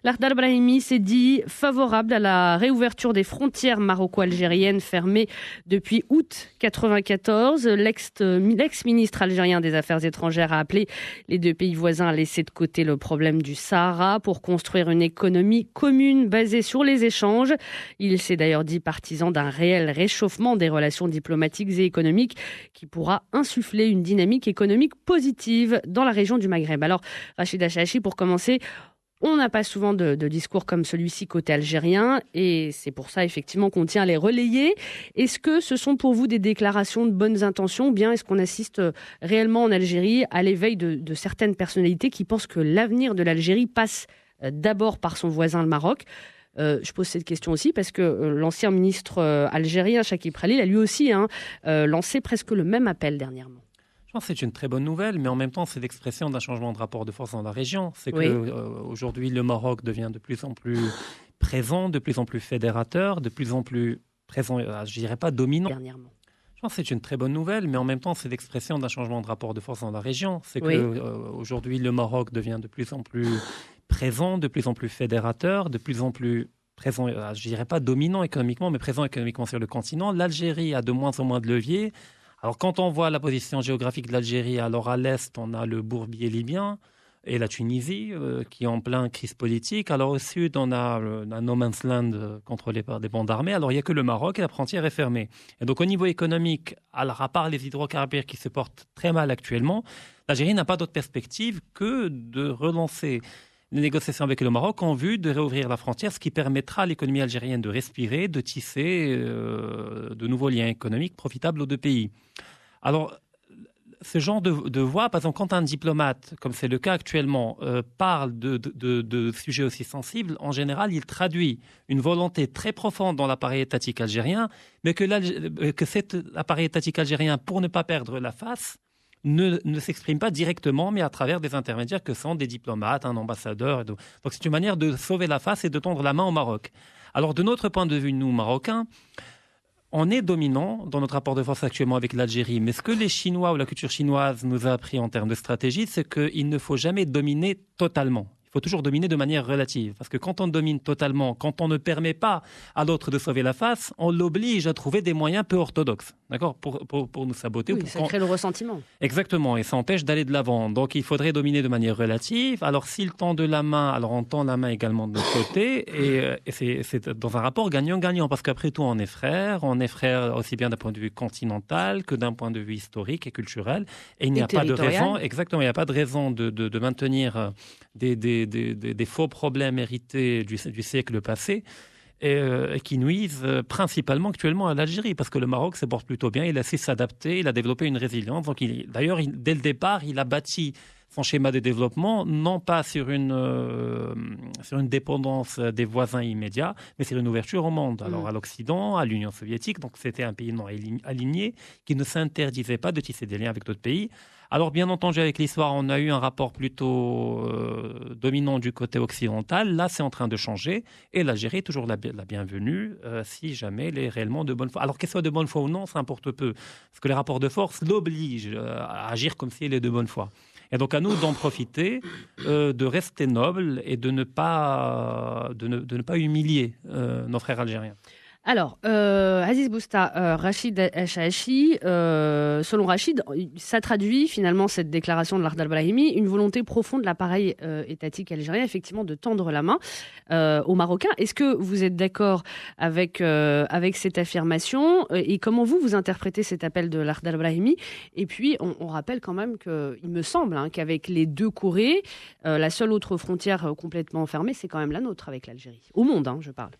Lardal Brahimi s'est dit favorable à la réouverture des frontières maroco-algériennes fermées depuis août 1994. L'ex-ministre algérien des Affaires étrangères a appelé les deux pays voisins à laisser de côté le problème du Sahara pour construire une économie commune basée sur les échanges. Il s'est d'ailleurs dit partisan d'un réel réchauffement des relations diplomatiques et économiques qui pourra insuffler une dynamique économique positive dans la région du Maghreb. Alors, Rachida Chachi, pour commencer, on n'a pas souvent de discours comme celui-ci côté algérien et c'est pour ça effectivement qu'on tient à les relayer. Est-ce que ce sont pour vous des déclarations de bonnes intentions ou bien est-ce qu'on assiste réellement en Algérie à l'éveil de certaines personnalités qui pensent que l'avenir de l'Algérie passe d'abord par son voisin le Maroc? Je pose cette question aussi parce que l'ancien ministre algérien Chakib Khalil a lui aussi lancé presque le même appel dernièrement. Je pense que c'est une très bonne nouvelle, mais en même temps, c'est l'expression d'un changement de rapport de force dans la région. C'est Oui. qu'aujourd'hui, le Maroc devient de plus en plus présent, de plus en plus fédérateur, de plus en plus présent, je dirais pas dominant. Dernièrement. Je pense que c'est une très bonne nouvelle, mais en même temps, c'est l'expression d'un changement de rapport de force dans la région. C'est Oui. qu'aujourd'hui, le Maroc devient de plus en plus présent, de plus en plus fédérateur, de plus en plus présent, je dirais pas dominant économiquement, mais présent économiquement sur le continent. L'Algérie a de moins en moins de leviers. Alors, quand on voit la position géographique de l'Algérie, alors à l'est, on a le bourbier libyen et la Tunisie, qui est en pleine crise politique. Alors, au sud, on a un no man's land contrôlé par des bandes armées. Alors, il n'y a que le Maroc et la frontière est fermée. Et donc, au niveau économique, alors, à part les hydrocarbures qui se portent très mal actuellement, l'Algérie n'a pas d'autre perspective que de relancer les négociations avec le Maroc en vue de réouvrir la frontière, ce qui permettra à l'économie algérienne de respirer, de tisser de nouveaux liens économiques profitables aux deux pays. Alors, ce genre de voix, par exemple, quand un diplomate, comme c'est le cas actuellement, parle de sujets aussi sensibles, en général, il traduit une volonté très profonde dans l'appareil étatique algérien, mais que cet appareil étatique algérien, pour ne pas perdre la face, ne s'exprime pas directement, mais à travers des intermédiaires que sont des diplomates, un ambassadeur. Donc c'est une manière de sauver la face et de tendre la main au Maroc. Alors de notre point de vue, nous, Marocains, on est dominant dans notre rapport de force actuellement avec l'Algérie. Mais ce que les Chinois ou la culture chinoise nous a appris en termes de stratégie, c'est qu'il ne faut jamais dominer totalement. Il faut toujours dominer de manière relative. Parce que quand on domine totalement, quand on ne permet pas à l'autre de sauver la face, on l'oblige à trouver des moyens peu orthodoxes, d'accord, pour nous saboter. Oui, ça crée le ressentiment. Exactement, et ça empêche d'aller de l'avant. Donc il faudrait dominer de manière relative. Alors s'il tend de la main, alors on tend la main également de l'autre côté. Et c'est dans un rapport gagnant-gagnant. Parce qu'après tout, on est frères aussi bien d'un point de vue continental que d'un point de vue historique et culturel. Et il n'y a pas de raison, exactement, il n'y a pas de raison de maintenir des faux problèmes hérités du siècle passé et qui nuisent principalement actuellement à l'Algérie, parce que le Maroc se porte plutôt bien, il a su s'adapter, il a développé une résilience. Donc d'ailleurs, dès le départ, il a bâti son schéma de développement, non pas sur une dépendance des voisins immédiats, mais sur une ouverture au monde. Alors à l'Occident, à l'Union soviétique, donc c'était un pays non aligné, qui ne s'interdisait pas de tisser des liens avec d'autres pays. Alors bien entendu, avec l'histoire, on a eu un rapport plutôt dominant du côté occidental. Là, c'est en train de changer, et l'Algérie est toujours la bienvenue, si jamais elle est réellement de bonne foi. Alors qu'elle soit de bonne foi ou non, ça importe peu, parce que les rapports de force l'obligent à agir comme si elle est de bonne foi. Et donc à nous d'en profiter, de rester nobles et de ne pas humilier nos frères algériens. Alors, Aziz Bousta, Rachid Chachi, selon Rachid, ça traduit finalement cette déclaration de Lardal Brahimi, une volonté profonde de l'appareil étatique algérien, effectivement, de tendre la main aux Marocains. Est-ce que vous êtes d'accord avec cette affirmation et comment vous interprétez cet appel de Lardal Brahimi? Et puis, on rappelle quand même qu'il me semble qu'avec les deux Corées, la seule autre frontière complètement fermée, c'est quand même la nôtre avec l'Algérie. Au monde, je parle.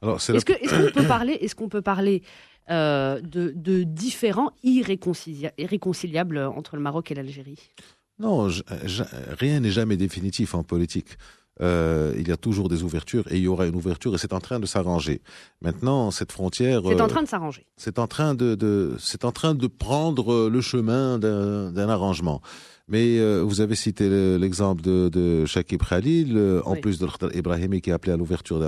Alors, est-ce qu'on peut parler de différends irréconciliables entre le Maroc et l'Algérie? Non, rien n'est jamais définitif en politique. Il y a toujours des ouvertures et il y aura une ouverture et c'est en train de s'arranger. Maintenant, cette frontière... C'est en train de s'arranger. C'est en train de prendre le chemin d'un arrangement. Mais vous avez cité l'exemple de Shakib Khalil, en plus de l'Khdar Ibrahimi qui a appelé à l'ouverture,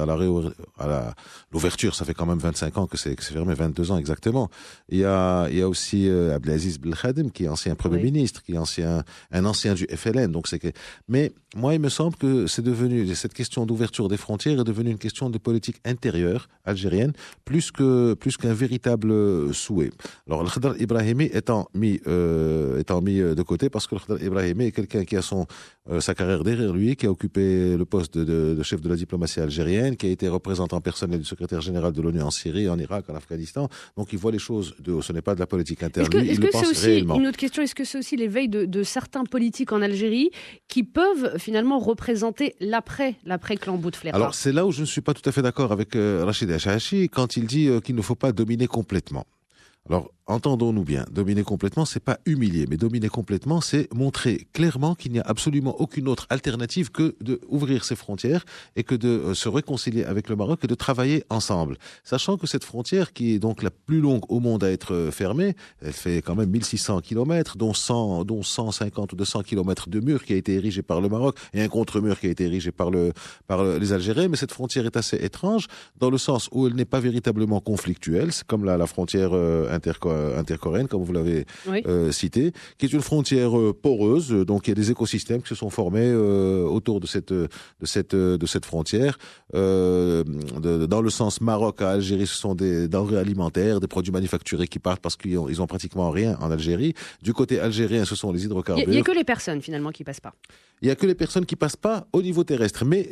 l'ouverture, ça fait quand même 25 ans que c'est fermé, 22 ans exactement. Il y a aussi Abdelaziz Belkhadim qui est ancien Premier ministre, qui est un ancien du FLN. Donc mais moi, il me semble que cette question d'ouverture des frontières est devenue une question de politique intérieure algérienne, plus qu'un véritable souhait. Alors, l'Khdar Ibrahimi étant mis de côté parce que l'Khdar Ibrahimi est quelqu'un qui a sa carrière derrière lui, qui a occupé le poste de chef de la diplomatie algérienne, qui a été représentant personnel du secrétaire général de l'ONU en Syrie, en Irak, en Afghanistan. Donc, il voit les choses de haut. Ce n'est pas de la politique interne. Est-ce que c'est aussi une autre question? Est-ce que c'est aussi l'éveil de certains politiques en Algérie qui peuvent finalement représenter l'après-clan Bouteflika? Alors, c'est là où je ne suis pas tout à fait d'accord avec Rachid Achachi quand il dit qu'il ne faut pas dominer complètement. Alors, entendons-nous bien, dominer complètement, c'est pas humilier, mais dominer complètement, c'est montrer clairement qu'il n'y a absolument aucune autre alternative que d'ouvrir ses frontières et que de se réconcilier avec le Maroc et de travailler ensemble. Sachant que cette frontière, qui est donc la plus longue au monde à être fermée, elle fait quand même 1600 km, dont 150 ou 200 km de mur qui a été érigé par le Maroc et un contre-mur qui a été érigé par les Algériens, mais cette frontière est assez étrange dans le sens où elle n'est pas véritablement conflictuelle, c'est comme la frontière intercoréenne, comme vous l'avez cité, qui est une frontière poreuse. Donc il y a des écosystèmes qui se sont formés autour de cette frontière. Dans le sens Maroc à Algérie, ce sont des denrées alimentaires, des produits manufacturés qui partent parce qu'ils ont pratiquement rien en Algérie. Du côté algérien, ce sont les hydrocarbures. Il n'y a que les personnes finalement qui passent pas. Il n'y a que les personnes qui passent pas au niveau terrestre, mais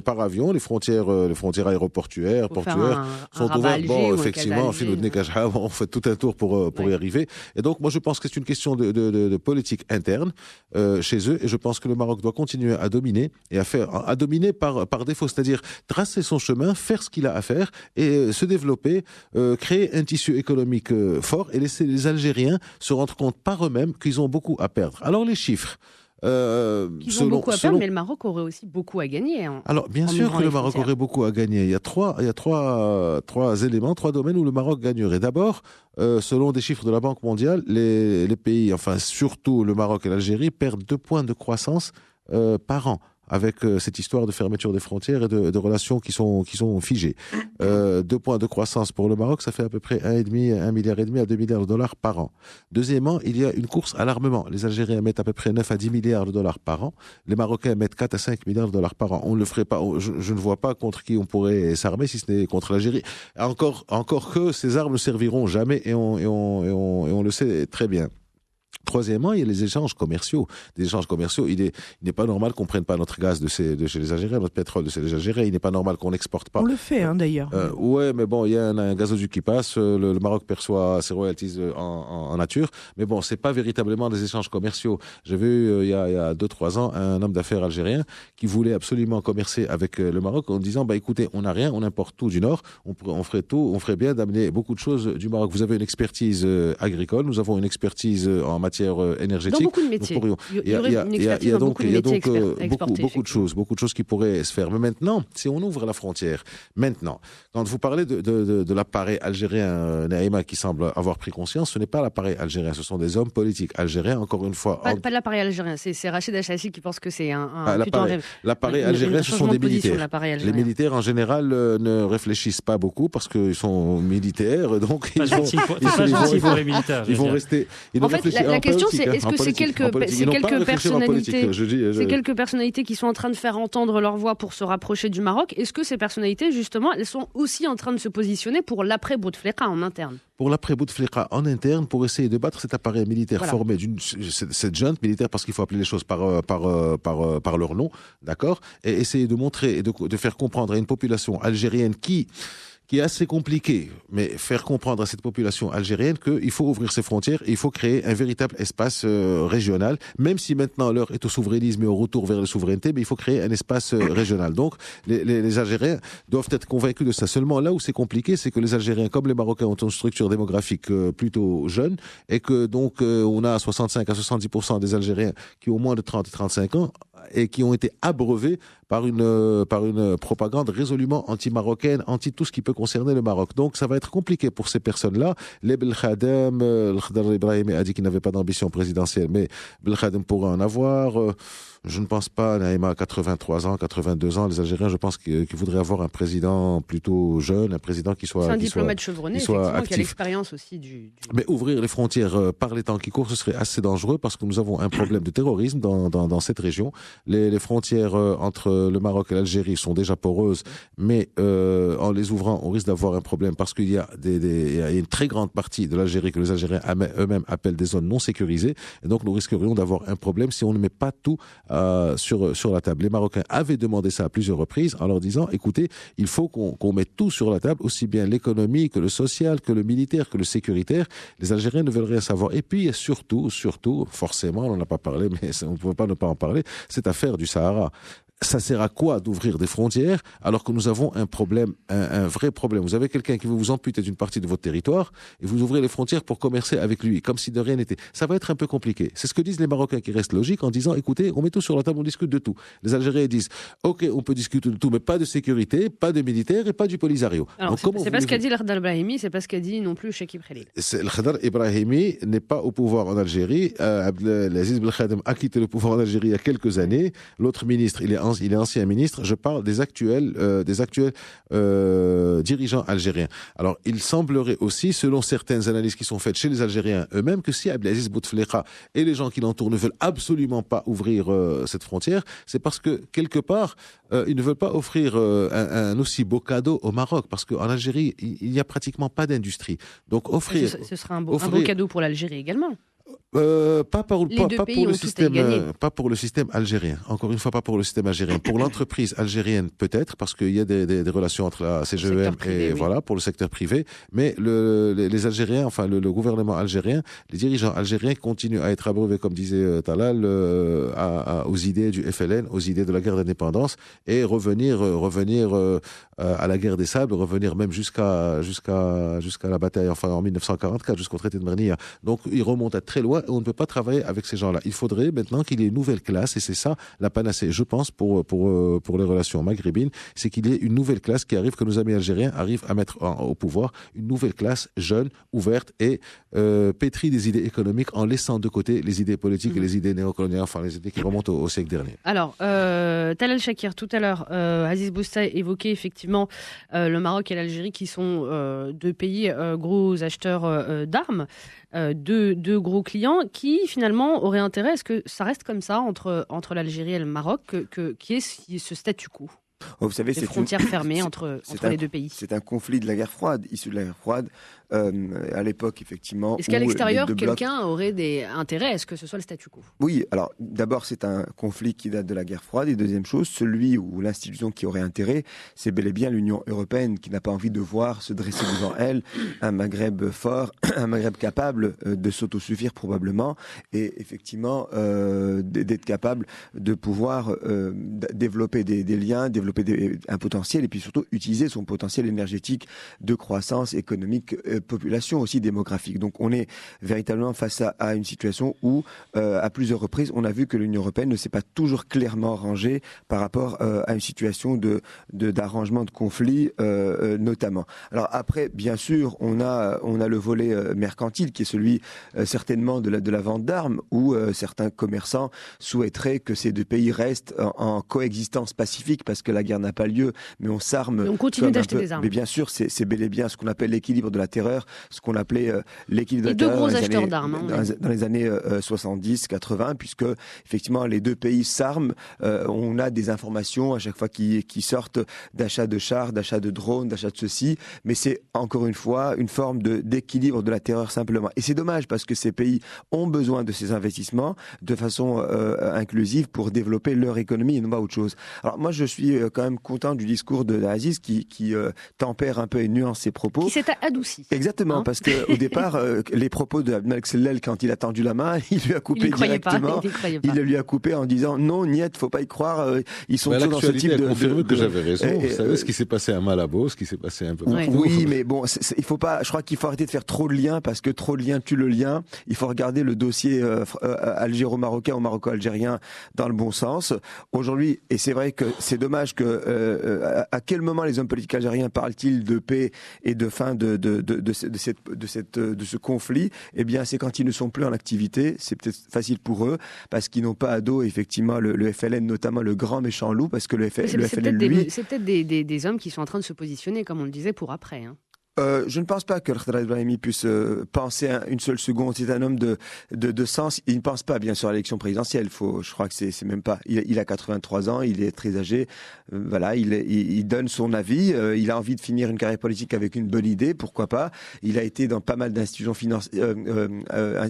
par avion, les frontières aéroportuaires, portuaires sont ouvertes. Bon, effectivement, on fait tout un tour pour y arriver. Et donc, moi, je pense que c'est une question de politique interne chez eux, et je pense que le Maroc doit continuer à dominer et à dominer par défaut, c'est-à-dire tracer son chemin, faire ce qu'il a à faire et se développer, créer un tissu économique fort et laisser les Algériens se rendre compte par eux-mêmes qu'ils ont beaucoup à perdre. Alors les chiffres. Ils ont beaucoup à perdre, mais le Maroc aurait aussi beaucoup à gagner. Alors, bien sûr que le Maroc aurait beaucoup à gagner. Il y a trois éléments, trois domaines où le Maroc gagnerait. D'abord, selon des chiffres de la Banque mondiale, les pays, enfin surtout le Maroc et l'Algérie, perdent 2 points de croissance par an, avec cette histoire de fermeture des frontières et de relations qui sont figées. 2 points de croissance pour le Maroc, ça fait à peu près 1,5 milliard à 2 milliards de dollars par an. Deuxièmement, il y a une course à l'armement. Les Algériens mettent à peu près 9 à 10 milliards de dollars par an. Les Marocains mettent 4 à 5 milliards de dollars par an. On ne le ferait pas. Je ne vois pas contre qui on pourrait s'armer si ce n'est contre l'Algérie. Encore que ces armes ne serviront jamais et on le sait très bien. Troisièmement, il y a les échanges commerciaux. Des échanges commerciaux, il n'est pas normal qu'on prenne pas notre gaz de chez les Algériens, notre pétrole de chez les Algériens. Il n'est pas normal qu'on n'exporte pas. On le fait, d'ailleurs. Ouais, mais bon, il y a un gazoduc qui passe. Le Maroc perçoit ses royalties en nature. Mais bon, c'est pas véritablement des échanges commerciaux. J'ai vu il y a 2-3 ans un homme d'affaires algérien qui voulait absolument commercer avec le Maroc en disant, écoutez, on n'a rien, on importe tout du Nord. On ferait bien d'amener beaucoup de choses du Maroc. Vous avez une expertise agricole, nous avons une expertise en matière énergétique. Dans beaucoup de métiers. Il y a donc beaucoup de choses qui pourraient se faire. Mais maintenant, si on ouvre la frontière, quand vous parlez de l'appareil algérien, Naïma, qui semble avoir pris conscience, ce n'est pas l'appareil algérien, ce sont des hommes politiques algériens, encore une fois. Pas l'appareil algérien, c'est Rachid Achachi qui pense que c'est l'appareil algérien, ce sont des militaires. Les militaires, en général, ne réfléchissent pas beaucoup parce qu'ils sont militaires, donc ils vont rester. La question, c'est est-ce que c'est quelques personnalités qui sont en train de faire entendre leur voix pour se rapprocher du Maroc? Est-ce que ces personnalités, justement, elles sont aussi en train de se positionner pour l'après-Bouteflika en interne? Pour l'après-Bouteflika en interne, pour essayer de battre cet appareil militaire formé cette junte militaire, parce qu'il faut appeler les choses par leur nom, d'accord, et essayer de montrer et de faire comprendre à une population algérienne qui est assez compliqué, mais faire comprendre à cette population algérienne qu'il faut ouvrir ses frontières et il faut créer un véritable espace régional, même si maintenant l'heure est au souverainisme et au retour vers la souveraineté, mais il faut créer un espace régional. Donc, les Algériens doivent être convaincus de ça. Seulement, là où c'est compliqué, c'est que les Algériens, comme les Marocains, ont une structure démographique plutôt jeune et que donc on a 65 à 70% des Algériens qui ont moins de 30 et 35 ans et qui ont été abreuvés par une propagande résolument anti-marocaine, anti tout ce qui peut concerner le Maroc. Donc ça va être compliqué pour ces personnes-là. Les Belkhadem, le Khadr Ibrahimi a dit qu'il n'avait pas d'ambition présidentielle, mais Belkhadem pourrait en avoir. Je ne pense pas, Naïma a 83 ans, 82 ans. Les Algériens, je pense qu'ils voudraient avoir un président plutôt jeune, un président qui soit c'est un diplomate chevronné, effectivement, qui a l'expérience aussi Mais ouvrir les frontières par les temps qui courent, ce serait assez dangereux parce que nous avons un problème de terrorisme dans cette région. Les frontières entre le Maroc et l'Algérie sont déjà poreuses, mais en les ouvrant, on risque d'avoir un problème parce qu'il y a une très grande partie de l'Algérie que les Algériens eux-mêmes appellent des zones non sécurisées. Et donc, nous risquerions d'avoir un problème si on ne met pas tout sur la table. Les Marocains avaient demandé ça à plusieurs reprises en leur disant, écoutez, il faut qu'on mette tout sur la table, aussi bien l'économie que le social, que le militaire, que le sécuritaire. Les Algériens ne veulent rien savoir. Et puis, surtout, forcément, on n'en a pas parlé, mais on ne peut pas ne pas en parler, cette affaire du Sahara. Ça sert à quoi d'ouvrir des frontières alors que nous avons un problème, un vrai problème. Vous avez quelqu'un qui veut vous amputer d'une partie de votre territoire et vous ouvrez les frontières pour commercer avec lui, comme si de rien n'était. Ça va être un peu compliqué. C'est ce que disent les Marocains qui restent logiques en disant, écoutez, on met tout sur la table, on discute de tout. Les Algériens disent, ok, on peut discuter de tout, mais pas de sécurité, pas de militaire et pas du Polisario. Alors, c'est pas ce qu'a dit le Khadr Ibrahimi, c'est pas ce qu'a dit non plus Chekib Khalil. Le Khadr Ibrahimi n'est pas au pouvoir en Algérie. Abdelaziz Belkhadem a quitté le pouvoir en Algérie il y a quelques années. L'autre ministre, il est ancien ministre. Je parle des actuels dirigeants algériens. Alors, il semblerait aussi, selon certaines analyses qui sont faites chez les Algériens eux-mêmes, que si Abdelaziz Bouteflika et les gens qui l'entourent ne veulent absolument pas ouvrir cette frontière, c'est parce que, quelque part, ils ne veulent pas offrir un aussi beau cadeau au Maroc, parce qu'en Algérie, il n'y a pratiquement pas d'industrie. Donc, offrir... Ce sera un beau cadeau pour l'Algérie également. Pas pour le système algérien. Encore une fois, pas pour le système algérien. Pour l'entreprise algérienne, peut-être, parce qu'il y a des relations entre la CGEM et voilà, pour le secteur privé. Mais les Algériens, enfin le gouvernement algérien, les dirigeants algériens continuent à être abreuvés, comme disait Talal, aux idées du FLN, aux idées de la guerre d'indépendance, et revenir à la guerre des sables, revenir même jusqu'à la bataille, enfin en 1944, jusqu'au traité de Mernia. Donc, ils remontent à très loin et on ne peut pas travailler avec ces gens-là. Il faudrait maintenant qu'il y ait une nouvelle classe, et c'est ça la panacée, je pense, pour les relations maghrébines, c'est qu'il y ait une nouvelle classe qui arrive, que nos amis algériens arrivent à mettre au pouvoir, une nouvelle classe jeune, ouverte et pétrie des idées économiques, en laissant de côté les idées politiques et les idées néocoloniales, enfin les idées qui remontent au siècle dernier. Alors, Talal Shakir, tout à l'heure, Aziz Bousta évoquait effectivement le Maroc et l'Algérie qui sont deux pays gros acheteurs d'armes. Deux gros clients qui finalement auraient intérêt à ce que ça reste comme ça entre l'Algérie et le Maroc, qui est ce statu quo. Vous savez, les frontières fermées entre les deux pays. C'est un conflit de la guerre froide, issu de la guerre froide. À l'époque, effectivement. Est-ce qu'à l'extérieur, quelqu'un aurait des intérêts à ce que ce soit le statu quo ? Oui, alors d'abord, c'est un conflit qui date de la guerre froide. Et deuxième chose, celui où l'institution qui aurait intérêt, c'est bel et bien l'Union européenne qui n'a pas envie de voir se dresser devant elle un Maghreb fort, un Maghreb capable de s'autosuffire probablement et effectivement d'être capable de pouvoir développer des liens, développer un potentiel et puis surtout utiliser son potentiel énergétique de croissance économique, population aussi démographique. Donc on est véritablement face à une situation où à plusieurs reprises on a vu que l'Union européenne ne s'est pas toujours clairement rangée par rapport à une situation d'arrangement de conflit notamment. Alors après bien sûr on a le volet mercantile qui est celui certainement de la vente d'armes où certains commerçants souhaiteraient que ces deux pays restent en coexistence pacifique parce que la guerre n'a pas lieu mais on s'arme. Mais on continue d'acheter des armes. Mais bien sûr c'est bel et bien ce qu'on appelle l'équilibre de la terreur, ce qu'on appelait l'équilibre de la terreur. Les deux gros acheteurs d'armes. Dans les années 70, 80, puisque effectivement les deux pays s'arment. On a des informations à chaque fois qui sortent d'achat de chars, d'achat de drones, d'achat de ceci. Mais c'est encore une fois une forme d'équilibre de la terreur simplement. Et c'est dommage parce que ces pays ont besoin de ces investissements de façon inclusive pour développer leur économie et non pas autre chose. Alors moi je suis quand même content du discours de Aziz qui tempère un peu et nuance ses propos. Qui s'est adouci. Exactement, parce qu'au départ, les propos de Abdelmalek Sellel, quand il a tendu la main, il lui a coupé directement. Il lui a coupé en disant non, niet, faut pas y croire. Ils sont toujours dans ce type de. Confirme que j'avais raison. Vous savez ce qui s'est passé à Malabo, ce qui s'est passé un peu. Oui, mais bon, il faut pas. Je crois qu'il faut arrêter de faire trop de liens parce que trop de liens tue le lien. Il faut regarder le dossier algéro-marocain ou maroco-algérien dans le bon sens. Aujourd'hui, et c'est vrai que c'est dommage sache que à quel moment les hommes politiques algériens parlent-ils de paix et de fin de ce conflit? Eh bien, c'est quand ils ne sont plus en activité. C'est peut-être facile pour eux parce qu'ils n'ont pas à dos effectivement le FLN, notamment le grand méchant loup, parce que le FLN, lui, c'est peut-être des hommes qui sont en train de se positionner, comme on le disait, pour après. Hein. Je ne pense pas que Khaled Brahimi puisse penser une seule seconde. C'est un homme de sens. Il ne pense pas, bien sûr, à l'élection présidentielle. Je crois que c'est même pas. Il a 83 ans, il est très âgé. Voilà, il donne son avis. Il a envie de finir une carrière politique avec une bonne idée. Pourquoi pas? Il a été dans pas mal d'institutions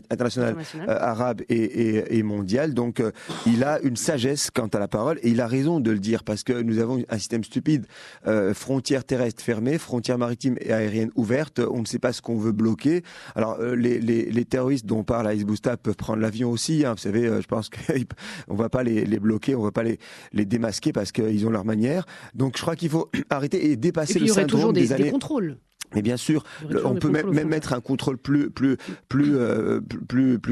internationales arabes et mondiales. Donc, il a une sagesse quant à la parole et il a raison de le dire parce que nous avons un système stupide. Frontières terrestres fermées, frontières maritimes et aériennes ouverte, on ne sait pas ce qu'on veut bloquer. Alors les terroristes dont parle Aïs Boustap peuvent prendre l'avion aussi, hein. Vous savez, je pense qu'on va pas les bloquer, on va pas les démasquer parce qu'ils ont leur manière. Donc je crois qu'il faut arrêter et dépasser le syndrome des années. Des contrôles. Mais bien sûr, on peut même mettre un contrôle plus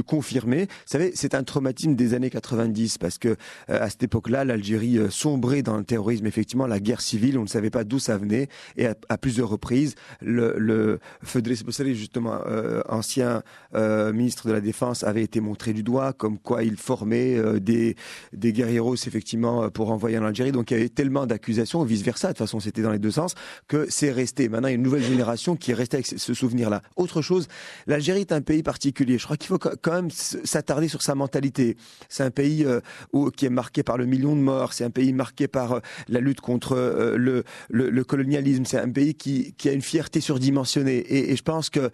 confirmé. Vous savez, c'est un traumatisme des années 90 parce que à cette époque-là, l'Algérie sombrait dans le terrorisme. Effectivement, la guerre civile, on ne savait pas d'où ça venait. Et à plusieurs reprises, le Fedres Bossari, justement, ancien ministre de la Défense, avait été montré du doigt, comme quoi il formait des guerrieros, effectivement, pour envoyer en Algérie. Donc il y avait tellement d'accusations, vice-versa. De toute façon, c'était dans les deux sens, que c'est resté. Maintenant, il y a une nouvelle génération qui est restée avec ce souvenir-là. Autre chose, l'Algérie est un pays particulier. Je crois qu'il faut quand même s'attarder sur sa mentalité. C'est un pays qui est marqué par le million de morts. C'est un pays marqué par la lutte contre le colonialisme. C'est un pays qui a une fierté surdimensionnée. Et je pense que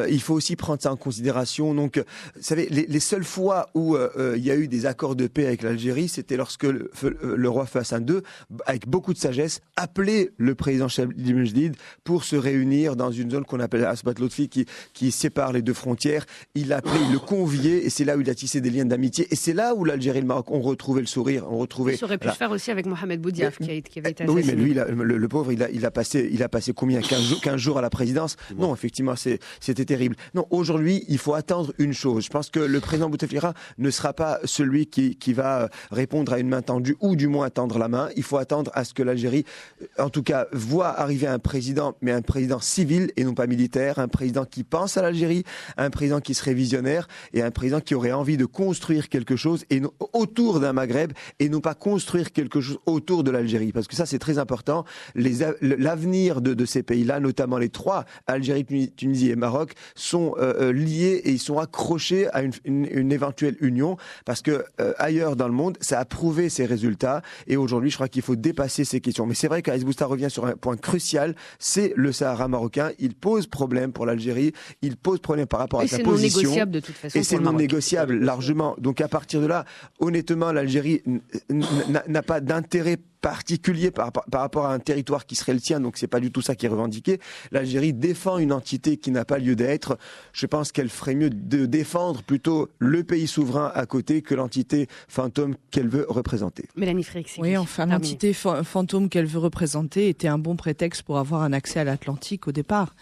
il faut aussi prendre ça en considération. Donc, vous savez, les seules fois où il y a eu des accords de paix avec l'Algérie, c'était lorsque le roi Hassan II, avec beaucoup de sagesse, appelait le président Chebli Mejdid pour se réunir dans une zone qu'on appelle Asbat Lotfi qui sépare les deux frontières. Il l'appelait, il le conviait et c'est là où il a tissé des liens d'amitié et c'est là où l'Algérie et le Maroc ont retrouvé le sourire, ont retrouvé. Ça aurait pu se faire aussi avec Mohamed Boudiaf qui avait été assassiné. Oui, mais lui, le pauvre, il a passé combien 15 jours à la présidence. Non, effectivement, c'était terrible. Non, aujourd'hui, il faut attendre une chose. Je pense que le président Bouteflika ne sera pas celui qui va répondre à une main tendue ou du moins tendre la main. Il faut attendre à ce que l'Algérie, en tout cas, voit arriver un président, mais un président civil et non pas militaire, un président qui pense à l'Algérie, un président qui serait visionnaire et un président qui aurait envie de construire quelque chose autour d'un Maghreb et non pas construire quelque chose autour de l'Algérie. Parce que ça, c'est très important. L'avenir de ces pays-là, notamment les trois, Algérie, Tunisie et Maroc, sont liés et ils sont accrochés à une éventuelle union parce que ailleurs dans le monde, ça a prouvé ses résultats et aujourd'hui, je crois qu'il faut dépasser ces questions. Mais c'est vrai qu'Aïs Boustap revient sur un point crucial, c'est le Sahara marocain. Il pose problème pour l'Algérie, il pose problème par rapport à sa position. Et c'est non négociable de toute façon. Et c'est non négociable largement. Donc à partir de là, honnêtement, l'Algérie n'a pas d'intérêt particulier par rapport à un territoire qui serait le tien, donc c'est pas du tout ça qui est revendiqué. L'Algérie défend une entité qui n'a pas lieu d'être. Je pense qu'elle ferait mieux de défendre plutôt le pays souverain à côté que l'entité fantôme qu'elle veut représenter. Mélanie Freixi. Oui, enfin, l'entité fantôme qu'elle veut représenter était un bon prétexte pour avoir un accès à l'Atlantique au départ.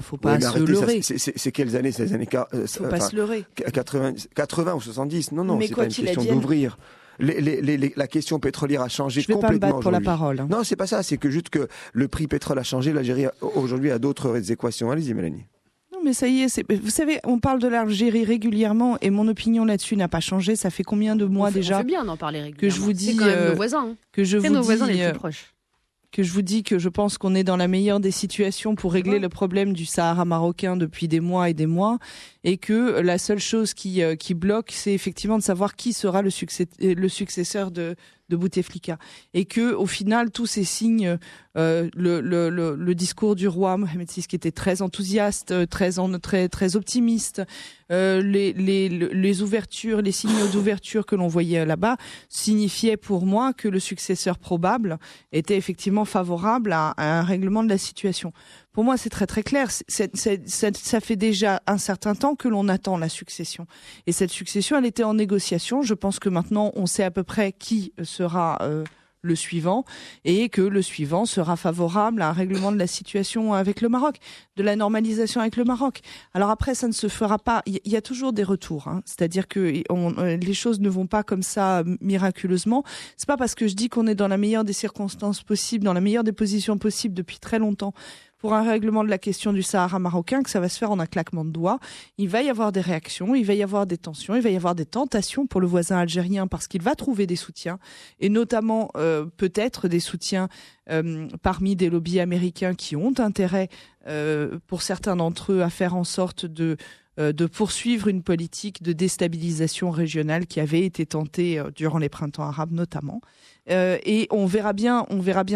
Faut pas se leurrer. C'est quelles années? C'est les années faut pas se leurrer. 80 ou 70. Non, mais c'est pas une question d'ouvrir. La question pétrolière a changé complètement. Je vais pas me battre pour la parole. Hein. Non, c'est pas ça. C'est que juste que le prix pétrole a changé. L'Algérie aujourd'hui a d'autres équations. Allez-y, Mélanie. Non, mais ça y est. Vous savez, on parle de l'Algérie régulièrement et mon opinion là-dessus n'a pas changé. Ça fait combien de mois déjà? On fait bien d'en parler régulièrement. Que je vous dis. C'est quand même nos voisins. Hein. Que je c'est vous nos dis, voisins les plus proches. Que je vous dis que je pense qu'on est dans la meilleure des situations pour régler le problème du Sahara marocain depuis des mois et que la seule chose qui bloque, c'est effectivement de savoir qui sera le successeur de Bouteflika. Et que, au final, tous ces signes, le discours du roi Mohamed VI qui était très enthousiaste, très optimiste, les ouvertures, les signaux d'ouverture que l'on voyait là-bas signifiaient pour moi que le successeur probable était effectivement favorable à un règlement de la situation. Pour moi, c'est très très clair. Ça fait déjà un certain temps que l'on attend la succession. Et cette succession, elle était en négociation. Je pense que maintenant, on sait à peu près qui sera le suivant, et que le suivant sera favorable à un règlement de la situation avec le Maroc, de la normalisation avec le Maroc. Alors après, ça ne se fera pas. Il y a toujours des retours, hein. C'est-à-dire que les choses ne vont pas comme ça miraculeusement. C'est pas parce que je dis qu'on est dans la meilleure des circonstances possibles, dans la meilleure des positions possibles depuis très longtemps pour un règlement de la question du Sahara marocain que ça va se faire en un claquement de doigts. Il va y avoir des réactions, il va y avoir des tensions, il va y avoir des tentations pour le voisin algérien parce qu'il va trouver des soutiens, et notamment peut-être des soutiens parmi des lobbies américains qui ont intérêt, pour certains d'entre eux, à faire en sorte de poursuivre une politique de déstabilisation régionale qui avait été tentée durant les printemps arabes notamment. Et on verra bien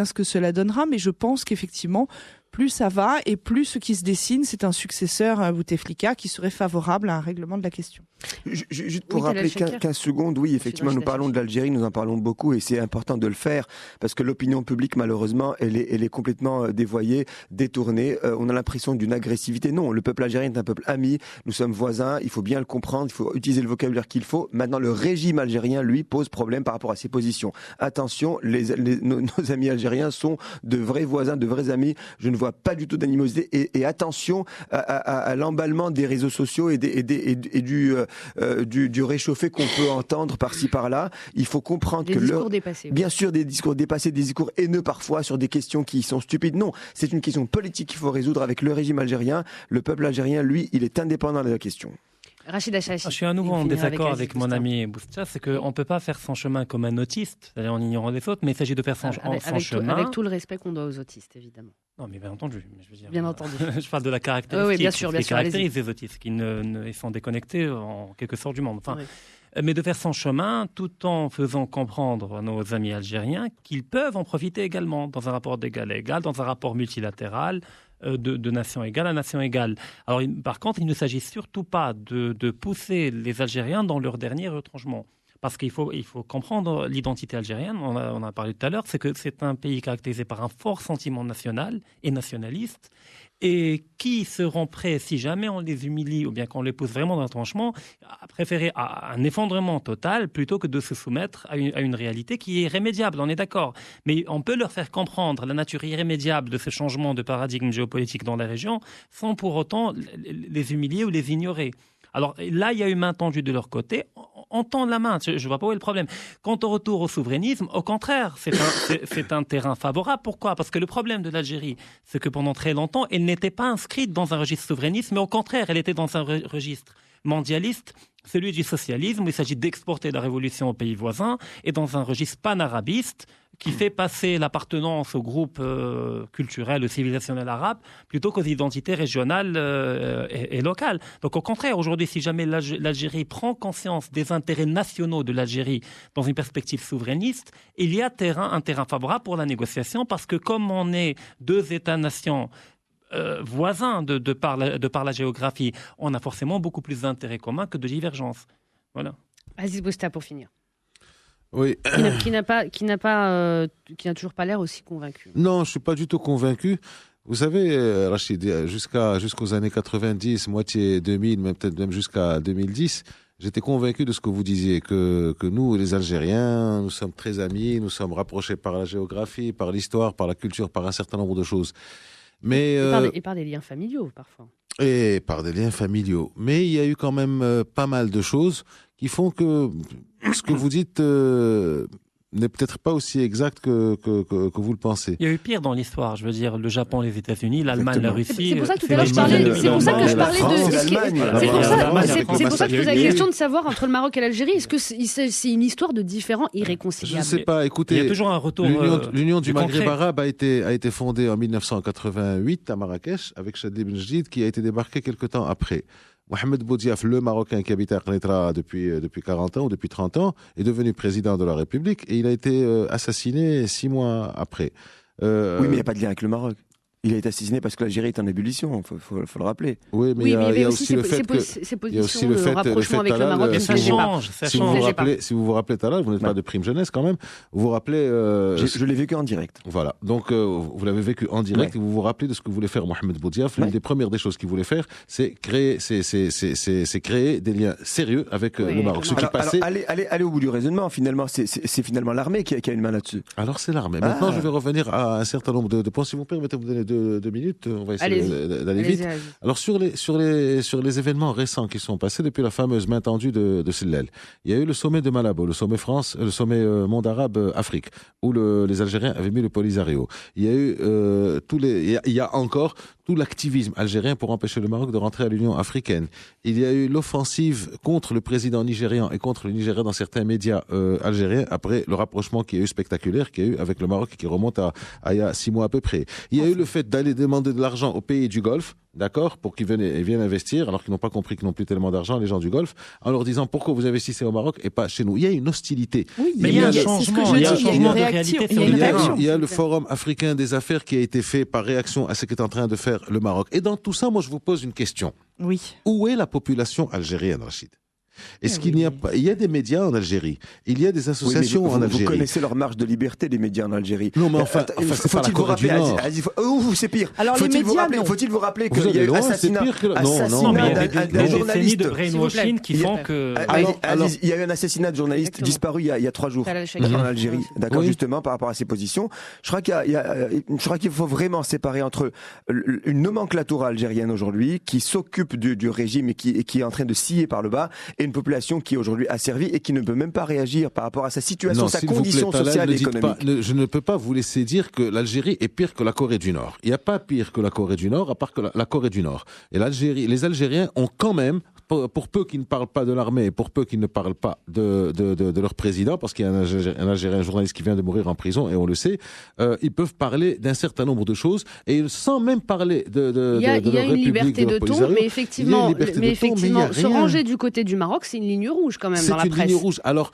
ce que cela donnera, mais je pense qu'effectivement, plus ça va et plus ce qui se dessine, c'est un successeur à Bouteflika qui serait favorable à un règlement de la question. Juste pour rappeler 15 secondes, oui, effectivement, nous parlons de l'Algérie, nous en parlons beaucoup et c'est important de le faire parce que l'opinion publique, malheureusement, elle est complètement dévoyée, détournée. On a l'impression d'une agressivité. Non, le peuple algérien est un peuple ami, nous sommes voisins, il faut bien le comprendre, il faut utiliser le vocabulaire qu'il faut. Maintenant, le régime algérien, lui, pose problème par rapport à ses positions. Attention, nos amis algériens sont de vrais voisins, de vrais amis. Je ne vois pas du tout d'animosité et attention à l'emballement des réseaux sociaux et du réchauffé qu'on peut entendre par-ci par-là. Il faut comprendre des discours dépassés. Bien sûr, des discours dépassés, des discours haineux parfois sur des questions qui sont stupides. Non, c'est une question politique qu'il faut résoudre avec le régime algérien. Le peuple algérien, lui, il est indépendant de la question. Rachida Chachi. Je suis à nouveau en désaccord avec mon ami Boustia, c'est qu'on ne peut pas faire son chemin comme un autiste, c'est-à-dire en ignorant les autres, mais il s'agit de faire son chemin. Avec tout le respect qu'on doit aux autistes, évidemment. Non, mais bien entendu. Je veux dire, bien entendu. Je parle de la caractéristique. Oui, bien sûr, qui caractérise les autistes, qui ils sont déconnectés en quelque sorte du monde. Enfin, mais de faire son chemin tout en faisant comprendre à nos amis algériens qu'ils peuvent en profiter également dans un rapport d'égal à égal, dans un rapport multilatéral, de nation égale à nation égale. Alors, par contre, il ne s'agit surtout pas de pousser les Algériens dans leur dernier retranchement. Parce qu'il faut comprendre l'identité algérienne, on en a parlé tout à l'heure, c'est que c'est un pays caractérisé par un fort sentiment national et nationaliste, et qui seront prêts, si jamais on les humilie ou bien qu'on les pousse vraiment dans le tranchement, à préférer un effondrement total plutôt que de se soumettre à une réalité qui est irrémédiable, on est d'accord. Mais on peut leur faire comprendre la nature irrémédiable de ce changement de paradigme géopolitique dans la région sans pour autant les humilier ou les ignorer. Alors là, il y a eu main tendue de leur côté. On tend la main, je ne vois pas où est le problème. Quant au retour au souverainisme, au contraire, c'est un terrain favorable. Pourquoi ? Parce que le problème de l'Algérie, c'est que pendant très longtemps, elle n'était pas inscrite dans un registre souverainiste, mais au contraire, elle était dans un registre mondialiste, celui du socialisme, où il s'agit d'exporter la révolution aux pays voisins, et dans un registre panarabiste, qui fait passer l'appartenance au groupe culturel ou civilisationnel arabe plutôt qu'aux identités régionales et locales. Donc au contraire, aujourd'hui, si jamais l'Algérie prend conscience des intérêts nationaux de l'Algérie dans une perspective souverainiste, il y a un terrain favorable pour la négociation parce que comme on est deux États-nations voisins de par la géographie, on a forcément beaucoup plus d'intérêts communs que de divergences. Voilà. Aziz Bousta pour finir. Oui. Qui n'a toujours pas l'air aussi convaincu. Non, je ne suis pas du tout convaincu. Vous savez, Rachid, jusqu'aux années 90, moitié 2000, peut-être même jusqu'à 2010, j'étais convaincu de ce que vous disiez, que nous, les Algériens, nous sommes très amis, nous sommes rapprochés par la géographie, par l'histoire, par la culture, par un certain nombre de choses. Mais, et par des liens familiaux, parfois. Et par des liens familiaux. Mais il y a eu quand même pas mal de choses qui font que ce que vous dites n'est peut-être pas aussi exact que vous le pensez. Il y a eu pire dans l'histoire, je veux dire, le Japon, les États-Unis, l'Allemagne, la Russie. C'est pour ça que tout à l'heure je parlais de. C'est pour ça que je posais la question de savoir entre le Maroc et l'Algérie, est-ce que c'est une histoire de différends irréconciliables? Je ne sais pas. Écoutez, il y a toujours un retour. L'Union du Maghreb arabe a été fondée en 1988 à Marrakech avec Chadli Ben Jdid qui a été débarqué quelque temps après. Mohamed Boudiaf, le Marocain qui habite à Knetra depuis 40 ans ou depuis 30 ans, est devenu président de la République et il a été assassiné 6 mois après. Oui, mais il n'y a pas de lien avec le Maroc. Il a été assassiné parce que l'Algérie est en ébullition, faut le rappeler. Oui, mais il y a aussi le fait que ces positions de rapprochement avec le Maroc, ça change. Si vous vous rappelez Talal, vous n'êtes pas de prime jeunesse quand même. Vous vous rappelez je l'ai vécu en direct. Voilà. Donc vous l'avez vécu en direct et vous vous rappelez de ce que voulait faire Mohamed Boudiaf. L'une des premières des choses qu'il voulait faire, c'est créer des liens sérieux avec le Maroc. Allez au bout du raisonnement. Finalement, c'est finalement l'armée qui a une main là-dessus. Alors c'est l'armée. Maintenant, je vais revenir à un certain nombre de points. Si vous me permettez de vous donner 2 minutes, on va essayer d'aller vite. Allez-y. Alors sur les événements récents qui sont passés depuis la fameuse main tendue de Sellel, il y a eu le sommet de Malabo, le sommet monde arabe Afrique, où les Algériens avaient mis le Polisario. Il y a eu il y a encore tout l'activisme algérien pour empêcher le Maroc de rentrer à l'Union africaine. Il y a eu l'offensive contre le président nigérian et contre le Nigeria dans certains médias algériens après le rapprochement qui a eu spectaculaire qu'il y a eu avec le Maroc et qui remonte à il y a 6 mois à peu près. Il y a eu le fait d'aller demander de l'argent aux pays du Golfe, d'accord, pour qu'ils viennent investir, alors qu'ils n'ont pas compris qu'ils n'ont plus tellement d'argent, les gens du Golfe, en leur disant pourquoi vous investissez au Maroc et pas chez nous. Il y a une hostilité. Oui, mais il y a un changement, il y a un changement de réalité sur le terrain. Il y a le Forum africain des affaires qui a été fait par réaction à ce qu'est en train de faire le Maroc. Et dans tout ça, moi, je vous pose une question. Oui. Où est la population algérienne, Rachid ? Est-ce qu'il n'y a pas... Il y a des médias en Algérie. Il y a des associations en Algérie. Vous connaissez leur marge de liberté, les médias en Algérie. Non, mais enfin, c'est pas la Corée du Nord. C'est pire. Alors, faut-il vous rappeler qu'il y a eu assassinat d'un journaliste de brainwashing qui font que... Il y a eu un assassinat de journaliste disparu il y a 3 jours en Algérie. D'accord, justement, par rapport à ces positions. Je crois qu'il faut vraiment séparer entre une nomenclature algérienne aujourd'hui qui s'occupe du régime et qui est en train de scier par le bas, et une population qui est aujourd'hui asservie et qui ne peut même pas réagir par rapport à sa situation, sa condition sociale et économique. Je ne peux pas vous laisser dire que l'Algérie est pire que la Corée du Nord. Il n'y a pas pire que la Corée du Nord, à part que la Corée du Nord. Et les Algériens ont quand même, pour peu qu'ils ne parlent pas de l'armée, et pour peu qu'ils ne parlent pas de leur président, parce qu'il y a un Algérien, un journaliste qui vient de mourir en prison, et on le sait, ils peuvent parler d'un certain nombre de choses, et sans même parler de leur république, il y a une liberté de ton, mais effectivement, se ranger du côté du Maroc, c'est une ligne rouge quand même dans la presse. C'est une ligne rouge. Alors,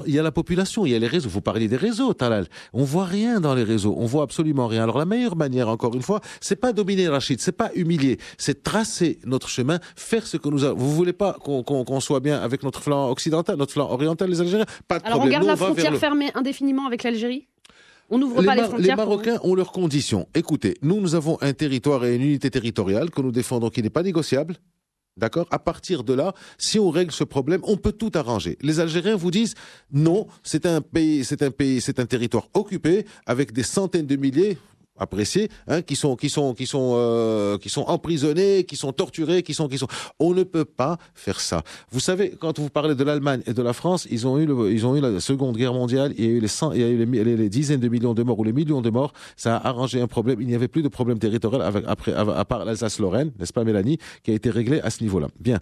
il y a la population, il y a les réseaux. Vous parlez des réseaux, Talal. On voit rien dans les réseaux. On voit absolument rien. Alors, la meilleure manière, encore une fois, c'est pas dominer Rachid, c'est pas humilier, c'est tracer notre chemin, faire ce que nous avons. Vous voulez pas qu'on soit bien avec notre flanc occidental, notre flanc oriental, les Algériens? Pas de problème. Alors, on garde la frontière fermée indéfiniment avec l'Algérie? On n'ouvre pas les frontières. Les Marocains ont leurs conditions. Écoutez, nous avons un territoire et une unité territoriale que nous défendons qui n'est pas négociable. D'accord ? À partir de là, si on règle ce problème, on peut tout arranger. Les Algériens vous disent non, c'est un territoire occupé avec des centaines de milliers appréciés, qui sont emprisonnés, qui sont torturés, on ne peut pas faire ça. Vous savez, quand vous parlez de l'Allemagne et de la France, ils ont eu la Seconde Guerre mondiale, il y a eu les dizaines de millions de morts ou les millions de morts, ça a arrangé un problème, il n'y avait plus de problème territorial à part l'Alsace-Lorraine, n'est-ce pas Mélanie, qui a été réglé à ce niveau-là. Bien.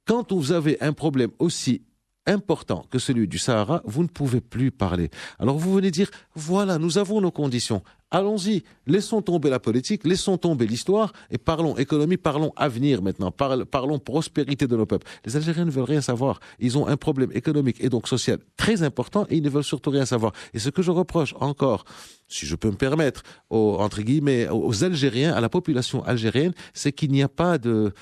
Quand vous avez un problème aussi important que celui du Sahara, vous ne pouvez plus parler. Alors vous venez dire, voilà, nous avons nos conditions. Allons-y, laissons tomber la politique, laissons tomber l'histoire et parlons économie, parlons avenir maintenant, parlons prospérité de nos peuples. Les Algériens ne veulent rien savoir. Ils ont un problème économique et donc social très important et ils ne veulent surtout rien savoir. Et ce que je reproche encore, si je peux me permettre, entre guillemets, aux Algériens, à la population algérienne, c'est qu'il n'y a pas de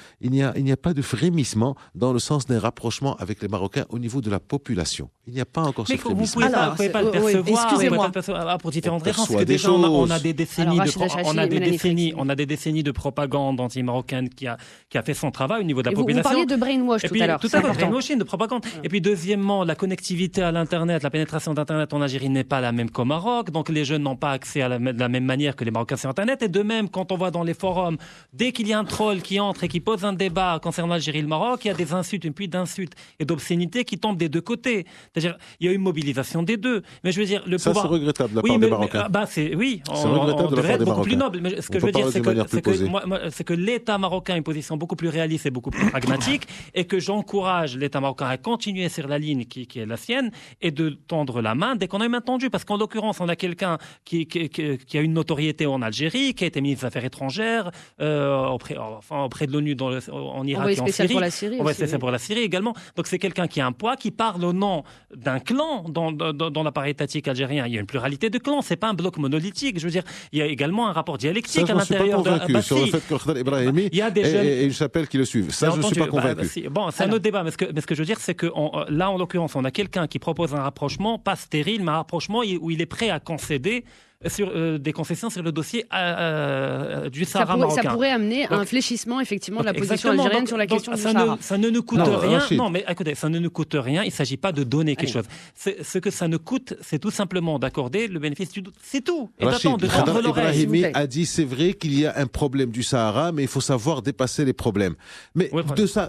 frémissement dans le sens d'un rapprochement avec les Marocains au niveau de la population. Il n'y a pas encore ce frémissement. Vous ne pouvez pas le percevoir. Excusez-moi. Pour différentes raisons. Parce que déjà, on a des décennies de propagande anti-marocaine qui a fait son travail au niveau de la population. Vous parliez de brainwash tout à l'heure. Tout à fait, brainwashing, de propagande. Et puis deuxièmement, la connectivité à l'Internet, la pénétration d'Internet en Algérie n'est pas la même qu'au Maroc. Donc les jeunes n'ont pas accès de la même manière que les Marocains sur Internet. Et de même, quand on voit dans les forums, dès qu'il y a un troll qui entre et qui pose un débat concernant l'Algérie et le Maroc, il y a des insultes, une pluie d'insultes et d'obscénités qui tombent des deux côtés. C'est-à-dire, il y a une mobilisation des deux. Mais je veux dire, le pouvoir... Ça, c'est regrettable de la part des Marocains. C'est regrettable de la part des Marocains. Plus noble. Mais ce que je veux dire, c'est que l'État marocain a une position beaucoup plus réaliste et beaucoup plus pragmatique, et que j'encourage l'État marocain à continuer sur la ligne qui est la sienne et de tendre la main dès qu'on a une main tendue. Parce qu'en l'occurrence, on a quelqu'un qui a une notoriété en Algérie, qui a été ministre des Affaires étrangères auprès de l'ONU en Irak et en Syrie. Envoyé spécial pour la Syrie également. Donc c'est quelqu'un qui a un poids, qui parle au nom d'un clan dans l'appareil étatique algérien. Il y a une pluralité de clans. C'est pas un bloc monolithique. dialectique. Je veux dire, il y a également un rapport dialectique Ça, je à ne suis pas l'intérieur convaincu sur le fait que Khaled Ibrahimi il y a des jeunes... et une chapelle qui le suivent. Ça, je ne suis pas convaincu. Bon, c'est un autre débat, mais ce que je veux dire, c'est que là, en l'occurrence, on a quelqu'un qui propose un rapprochement, pas stérile, mais un rapprochement où il est prêt à concéder sur des concessions sur le dossier du Sahara marocain. Ça pourrait amener à un fléchissement effectivement de la position algérienne sur la question du Sahara. Ça ne nous coûte rien. Non, mais écoutez, ça ne nous coûte rien. Il ne s'agit pas de donner quelque chose. Ce que ça nous coûte, c'est tout simplement d'accorder le bénéfice du doute. C'est tout. Et d'attendre, de tendre l'oreille. Ibrahimi a dit, c'est vrai qu'il y a un problème du Sahara, mais il faut savoir dépasser les problèmes. Mais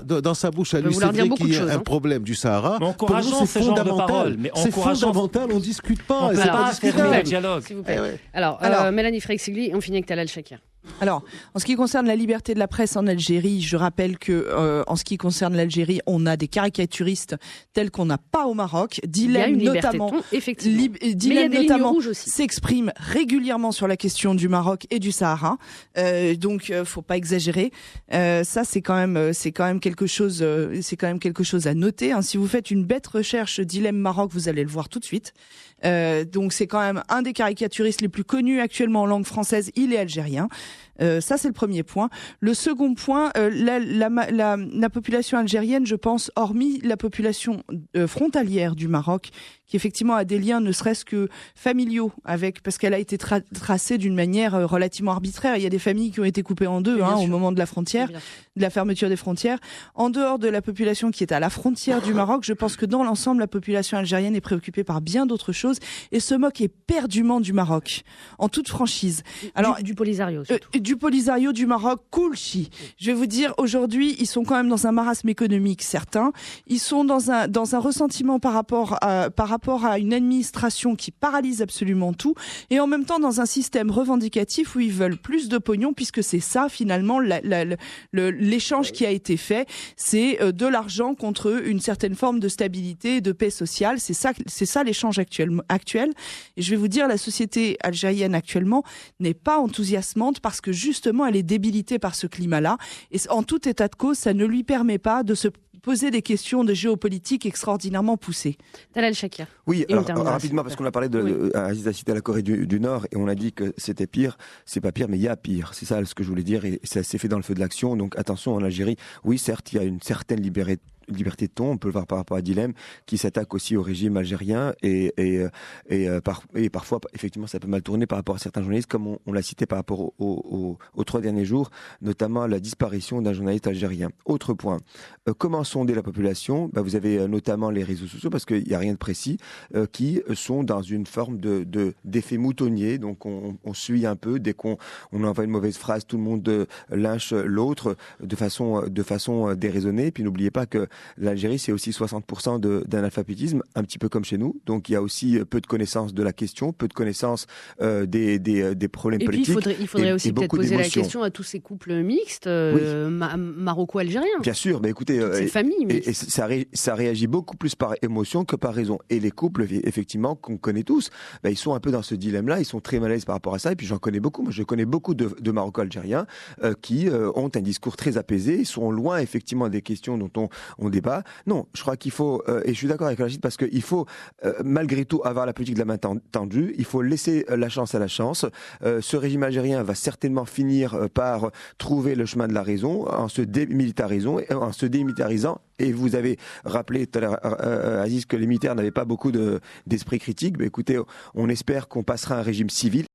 dans sa bouche à lui, c'est vrai qu'il y a un problème du Sahara. Mais encourageons ce genre de paroles. C'est fondamental, on ne discute pas. C'est pas discutable. Dialogue. S'il vous plaît. Alors, Mélanie Freixigli, on finit avec Talal Shakir. Alors, en ce qui concerne la liberté de la presse en Algérie, je rappelle que en ce qui concerne l'Algérie, on a des caricaturistes tels qu'on n'a pas au Maroc. Dilem notamment, s'exprime régulièrement sur la question du Maroc et du Sahara. Donc, faut pas exagérer. Ça, c'est quand même quelque chose à noter. Hein. Si vous faites une bête recherche Dilem Maroc, vous allez le voir tout de suite. Donc, c'est quand même un des caricaturistes les plus connus actuellement en langue française. Il est algérien. Ça, c'est le premier point. Le second point, la population algérienne, je pense, hormis la population frontalière du Maroc, qui effectivement a des liens ne serait-ce que familiaux parce qu'elle a été tracée d'une manière relativement arbitraire. Il y a des familles qui ont été coupées en deux au moment de la fermeture des frontières. En dehors de la population qui est à la frontière du Maroc, je pense que dans l'ensemble, la population algérienne est préoccupée par bien d'autres choses et se moque éperdument du Maroc, en toute franchise. Alors, du Polisario, du Polisario du Maroc, Koulchi. Je vais vous dire, aujourd'hui, ils sont quand même dans un marasme économique, certains. Ils sont dans un ressentiment par rapport à une administration qui paralyse absolument tout, et en même temps dans un système revendicatif où ils veulent plus de pognon, puisque c'est ça finalement l'échange qui a été fait, c'est de l'argent contre une certaine forme de stabilité et de paix sociale. C'est ça l'échange actuel. Et je vais vous dire, la société algérienne actuellement n'est pas enthousiasmante parce que justement elle est débilitée par ce climat-là, et en tout état de cause, ça ne lui permet pas de se poser des questions de géopolitique extraordinairement poussées. Talal Shakir. Oui, alors, rapidement, parce qu'on a parlé Aziz a cité la Corée du Nord, et on a dit que c'était pire. C'est pas pire, mais il y a pire. C'est ça ce que je voulais dire, et ça s'est fait dans le feu de l'action. Donc attention, en Algérie, oui, certes, il y a une certaine liberté de ton, on peut le voir par rapport à Dilem, qui s'attaque aussi au régime algérien et parfois, effectivement, ça peut mal tourner par rapport à certains journalistes, comme on l'a cité par rapport aux 3 derniers jours, notamment la disparition d'un journaliste algérien. Autre point, comment sonder la population ? Vous avez notamment les réseaux sociaux, parce qu'il n'y a rien de précis, qui sont dans une forme d'effet moutonnier, donc on suit un peu, dès qu'on envoie une mauvaise phrase, tout le monde lynche l'autre de façon déraisonnée, puis n'oubliez pas que l'Algérie, c'est aussi 60% d'analphabétisme, un petit peu comme chez nous. Donc, il y a aussi peu de connaissances de la question, peu de connaissances des problèmes politiques. Et puis, il faudrait aussi peut-être poser la question à tous ces couples mixtes, maroco-algériens. Bien sûr, mais écoutez, ces familles mixtes. Et ça réagit beaucoup plus par émotion que par raison. Et les couples, effectivement, qu'on connaît tous, ils sont un peu dans ce dilemme-là, ils sont très mal à l'aise par rapport à ça. Et puis, j'en connais beaucoup. Moi, je connais beaucoup de Maroco-algériens qui ont un discours très apaisé, ils sont loin, effectivement, des questions dont on débat. Non, je crois qu'il faut, et je suis d'accord avec Rachid, parce qu'il faut malgré tout avoir la politique de la main tendue, il faut laisser la chance à la chance. Ce régime algérien va certainement finir par trouver le chemin de la raison en se démilitarisant. Et vous avez rappelé tout à l'heure, Aziz, que les militaires n'avaient pas beaucoup d'esprit critique. Écoutez, on espère qu'on passera à un régime civil